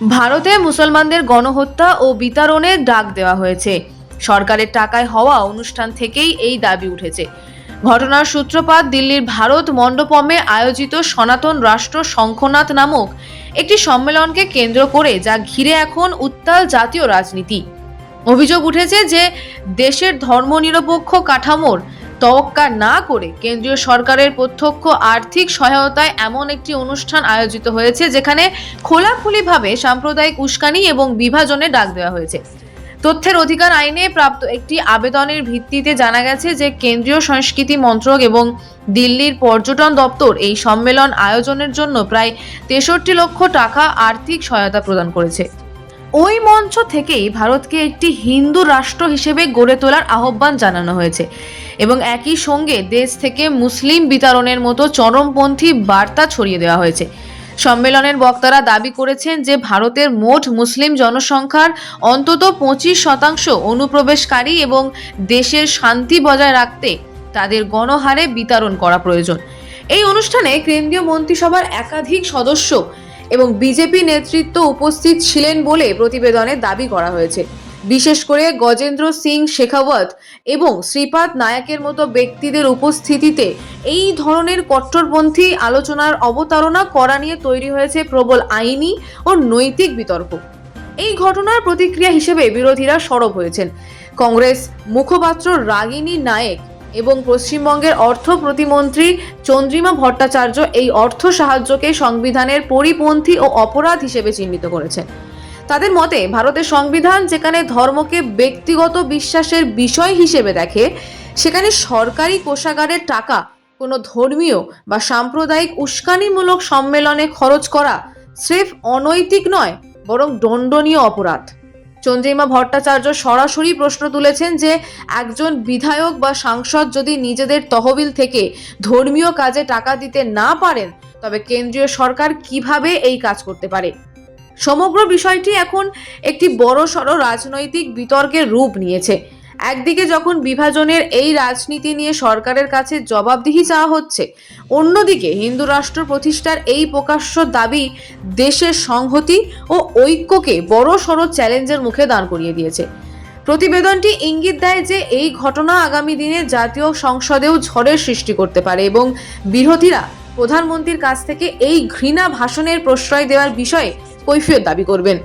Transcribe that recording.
ভারতে মুসলমানদের গণহত্যা ও বিতাড়নের ডাক দেওয়া হয়েছে। সরকারের টাকায় হওয়া অনুষ্ঠান থেকেই এই দাবি উঠেছে। ঘটনার সূত্রপাত দিল্লির ভারত মণ্ডপমে আয়োজিত সনাতন রাষ্ট্র শঙ্খনাথ নামক একটি সম্মেলনকে কেন্দ্র করে, যা ঘিরে এখন উত্তাল জাতীয় রাজনীতি। অভিযোগ উঠেছে যে দেশের ধর্মনিরপেক্ষ কাঠামোর তোয়াক্কা না করে কেন্দ্রীয় সরকারের প্রত্যক্ষ আর্থিক সহায়তায় এমন একটি অনুষ্ঠান আয়োজিত হয়েছে, যেখানে খোলাখুলিভাবে সাম্প্রদায়িক উস্কানি এবং বিভাজনের ডাক দেওয়া হয়েছে। তথ্যের অধিকার আইনে প্রাপ্ত একটি আবেদনের ভিত্তিতে জানা গেছে যে কেন্দ্রীয় সংস্কৃতি মন্ত্রক এবং দিল্লির পর্যটন দপ্তর এই সম্মেলন আয়োজনের জন্য প্রায় 63 লক্ষ টাকা আর্থিক সহায়তা প্রদান করেছে। ওই মঞ্চ থেকেই ভারতকে একটি হিন্দু রাষ্ট্র হিসেবে গড়ে তোলার আহ্বান জানানো হয়েছে এবং একই সঙ্গে দেশ থেকে মুসলিম বিতাড়নের মতো চরমপন্থী বার্তা ছড়িয়ে দেওয়া হয়েছে। সম্মেলনের বক্তারা দাবি করেছেন যে ভারতের মোট মুসলিম জনসংখ্যার অন্তত 25% অনুপ্রবেশকারী এবং দেশের শান্তি বজায় রাখতে তাদের গণহারে বিতাড়ন করা প্রয়োজন। এই অনুষ্ঠানে কেন্দ্রীয় মন্ত্রিসভার একাধিক সদস্য এবং বিজেপি নেতৃত্ব উপস্থিত ছিলেন বলে প্রতিবেদনে দাবি করা হয়েছে। বিশেষ করে গজেন্দ্র সিং শেখাওয়াত এবং শ্রীপাদ নায়কের মতো ব্যক্তিদের উপস্থিতিতে এই ধরনের কট্টরপন্থী আলোচনার অবতারণা করা নিয়ে তৈরি হয়েছে প্রবল আইনি ও নৈতিক বিতর্ক। এই ঘটনার প্রতিক্রিয়া হিসেবে বিরোধীরা সরব হয়েছেন। কংগ্রেস মুখপাত্র রাগিনী নায়েক এবং পশ্চিমবঙ্গের অর্থ প্রতিমন্ত্রী চন্দ্রিমা ভট্টাচার্য এই অর্থ সাহায্যকে সংবিধানের পরিপন্থী ও অপরাধ হিসেবে চিহ্নিত করেছেন। তাদের মতে ভারতের সংবিধান যেখানে ধর্মকে ব্যক্তিগত বিশ্বাসের বিষয় হিসেবে দেখে, সেখানে সরকারি কোষাগারের টাকা কোনো ধর্মীয় বা সাম্প্রদায়িক উস্কানিমূলক সম্মেলনে খরচ করা স্রেফ অনৈতিক নয়, বরং দণ্ডনীয় অপরাধ। চন্দ্রিমা ভট্টাচার্য সরাসরি প্রশ্ন তুলেছেন যে একজন বিধায়ক বা সাংসদ যদি নিজেদের তহবিল থেকে ধর্মীয় কাজে টাকা দিতে না পারেন, তবে কেন্দ্রীয় সরকার কিভাবে এই কাজ করতে পারে। সমগ্র বিষয়টি এখন একটি বড়সড় রাজনৈতিক বিতর্কের রূপ নিয়েছে। একদিকে যখন বিভাজনের এই রাজনীতি নিয়ে সরকারের কাছে জবাবদিহি চাওয়া হচ্ছে, অন্যদিকে হিন্দু রাষ্ট্র প্রতিষ্ঠার এই প্রকাশ্য দাবি দেশের সংহতি ও ঐক্যকে বড়সড় চ্যালেঞ্জের মুখে দাঁড় করিয়ে দিয়েছে। প্রতিবেদনটি ইঙ্গিত দেয় যে এই ঘটনা আগামী দিনে জাতীয় সংসদেও ঝড়ের সৃষ্টি করতে পারে এবং বিরোধীরা প্রধানমন্ত্রীর কাছ থেকে এই ঘৃণা ভাষণের প্রশ্রয় দেওয়ার বিষয়ে কৈফিয়ত দাবি করবেন।